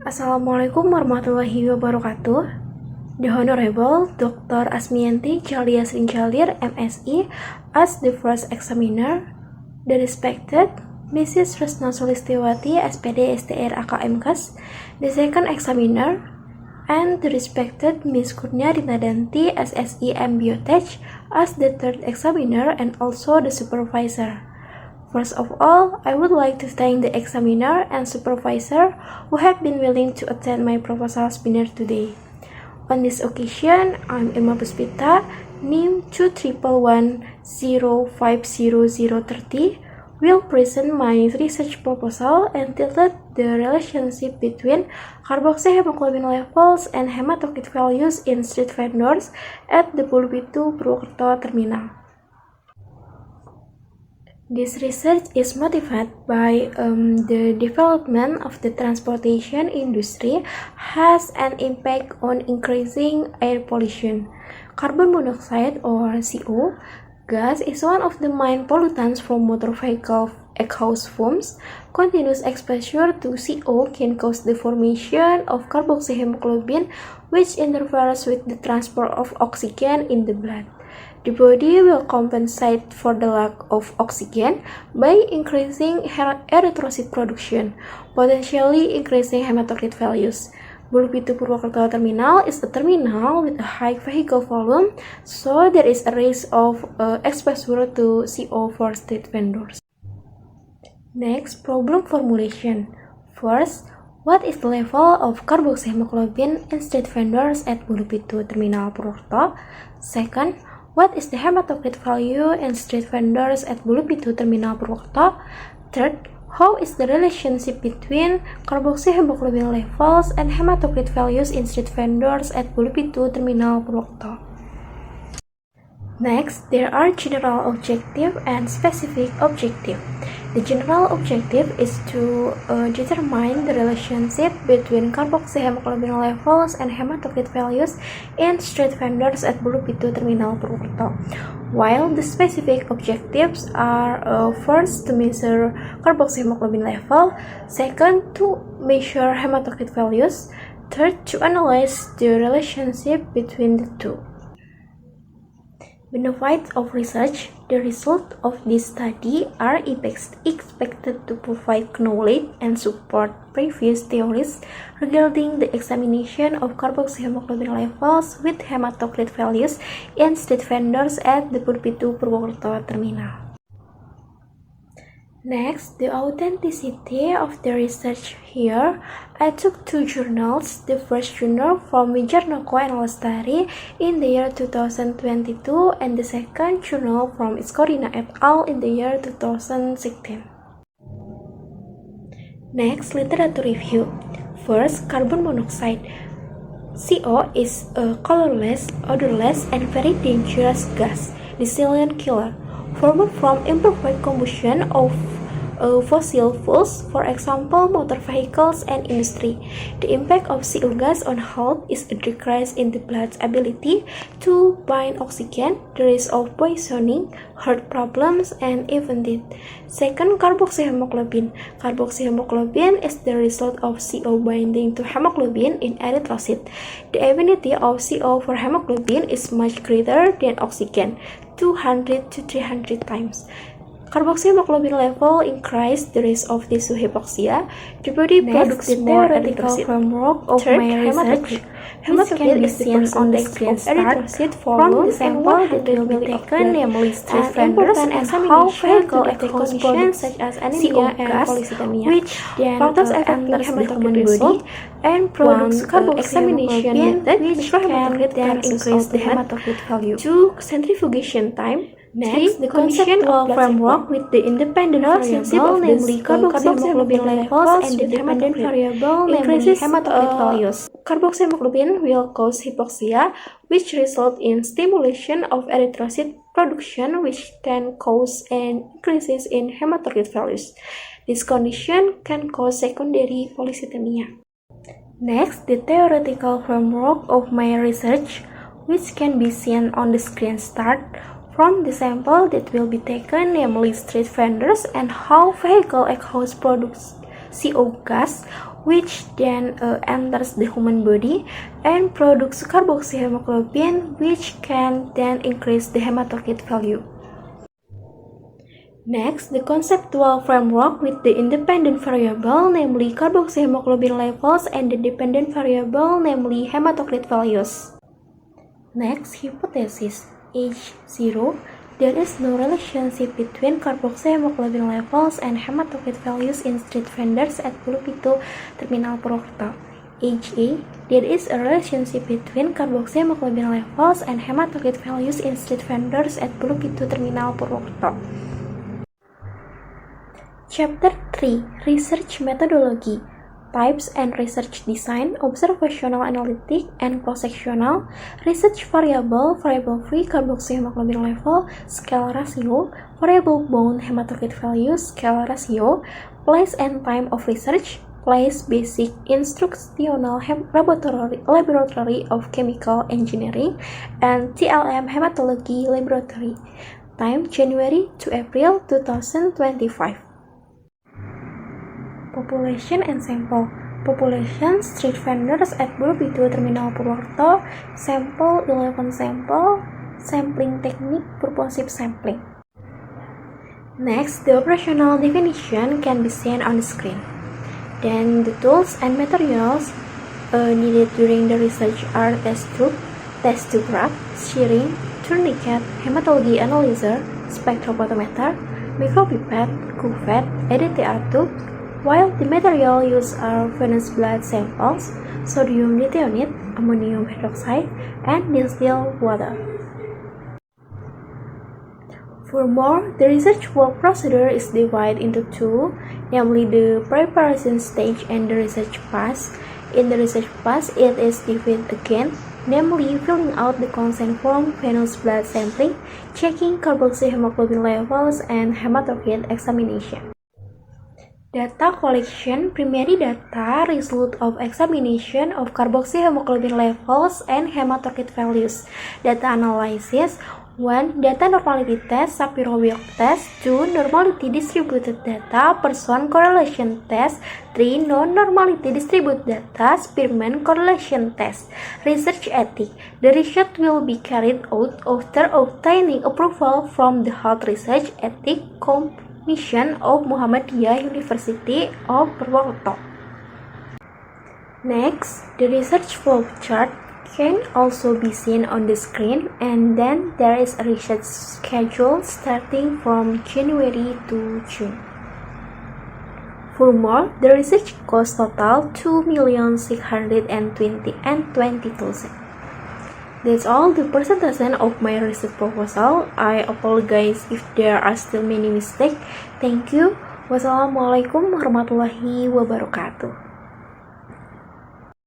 Assalamualaikum warahmatullahi wabarakatuh. The Honorable Dr. Asmiyanti Calia Srincalir, MSI, as the first examiner, the respected Mrs. Resna Sulistiwati, SPD STR AKMKes, the second examiner, and the respected Ms. Kurnia Rinadanti, SSI Biotech, as the third examiner and also the supervisor. First of all, I would like to thank the examiner and supervisor who have been willing to attend my proposal seminar today. On this occasion, I'm Emma Puspita, NIM 211050030, will present my research proposal entitled The Relationship Between Carboxyhemoglobin Levels and Hematocrit Values in Street Vendors at the Bulupitu Purwokerto Terminal. This research is motivated by the development of the transportation industry has an impact on increasing air pollution. Carbon monoxide or CO gas is one of the main pollutants from motor vehicle exhaust fumes. Continuous exposure to CO can cause the formation of carboxyhemoglobin, which interferes with the transport of oxygen in the blood. The body will compensate for the lack of oxygen by increasing erythrocyte production, potentially increasing hematocrit values. Bulupitu Purwokerto Terminal is a terminal with a high vehicle volume, so there is a risk of exposure to CO for street vendors. Next, problem formulation. First, what is the level of carboxyhemoglobin in street vendors at Bulupitu Terminal Purwokerto? Second, what is the hematocrit value in street vendors at Bulupitu Terminal Purwokerto? Third, how is the relationship between carboxyhemoglobin levels and hematocrit values in street vendors at Bulupitu Terminal Purwokerto? Next, there are general objective and specific objective. The general objective is to determine the relationship between carboxyhemoglobin levels and hematocrit values in street vendors at Bulupitu Terminal Purwokerto. While the specific objectives are first to measure carboxyhemoglobin level, second to measure hematocrit values, third to analyze the relationship between the two. Benefits of research. The results of this study are expected to provide knowledge and support previous theories regarding the examination of carboxyhemoglobin levels with hematocrit values in street vendors at the Bulupitu Purwokerto Terminal. Next, the authenticity of the research. Here, I took two journals, the first journal from Wijarnoko and Lestari in the year 2022 and the second journal from Iskorina et al. In the year 2016. Next, literature review. First, carbon monoxide. CO is a colorless, odorless, and very dangerous gas, the silent killer, formed from imperfect combustion of fossil fuels, for example, motor vehicles and industry. The impact of CO gas on health is a decrease in the blood's ability to bind oxygen, the risk of poisoning, heart problems, and even death. Second, carboxyhemoglobin. Carboxyhemoglobin is the result of CO binding to hemoglobin in erythrocyte. The affinity of CO for hemoglobin is much greater than oxygen, 200 to 300 times. Carboxyhemoglobin level increase the risk of tissue hypoxia. The body produces more erythrocyte. Third, hematocrit. Hematocrit is the percentage of erythrocyte from the sample that will be taken, namely street vendors, and how vehicle conditions such as anemia and polycythemia, which then enters the human body and produce carboxyhemoglobin method, which can then increase the hematocrit value. 2. Centrifugation time. Next, the conceptual framework with the independent variable, namely carboxyhemoglobin levels, and the dependent variable, namely hematocrit values. Carboxyhemoglobin will cause hypoxia, which results in stimulation of erythrocyte production, which then cause an increase in hematocrit values. This condition can cause secondary polycythemia. Next, the theoretical framework of my research, which can be seen on the screen. Start from the sample that will be taken, namely street vendors, and how vehicle exhaust produce CO gas, which then enters the human body and produces carboxyhemoglobin, which can then increase the hematocrit value. Next, the conceptual framework with the independent variable, namely carboxyhemoglobin levels, and the dependent variable, namely hematocrit values. Next, hypothesis H0. There is no relationship between carboxyhemoglobin levels and hematocrit values in street vendors at Pulau Pitu Terminal Purwokerto. HA. There is a relationship between carboxyhemoglobin levels and hematocrit values in street vendors at Pulau Pitu Terminal Purwokerto. Chapter 3. Research Methodology, Types and Research Design, Observational Analytic and Cross-Sectional, Research Variable, Variable-Free Carboxyhemoglobin Level, Scale Ratio, Variable-Bound Hematocrit Value, Scale Ratio, Place and Time of Research, Place Basic Instructional Laboratory of Chemical Engineering, and TLM Hematology Laboratory. Time January to April 2025. Population and Sample. Population street vendors at Pulau Pitu Terminal Purwokerto. Sample 11 sample. Sampling technique purposive sampling. Next, the operational definition can be seen on the screen. Then the tools and materials needed during the research are test tube wrap, syringe, tourniquet, hematology analyzer, spectrophotometer, micropipette, cuvette, EDTA tube, while the material used are venous blood samples, sodium dithionate, ammonium hydroxide, and distilled water. Furthermore, the research work procedure is divided into two, namely the preparation stage and the research phase. In the research phase, it is divided again, namely filling out the consent form, venous blood sampling, checking carboxyhemoglobin levels, and hematocrit examination. Data collection, primary data, result of examination of carboxyhemoglobin levels and hematocrit values. Data analysis, 1. Data normality test, Sapir-Whorf test. 2. Normality distributed data, Poisson correlation test. 3. Non-normality distributed data, Spearman correlation test. Research ethics. The research will be carried out after obtaining approval from the Health Research Ethics Commission of Muhammadiyah University of Purwokerto. Next, the research flow chart can also be seen on the screen, and then there is a research schedule starting from January to June. Furthermore, the research cost total 2,620,000. That's all the presentation of my research proposal. I apologize if there are still many mistakes. Thank you. Wassalamualaikum warahmatullahi wabarakatuh.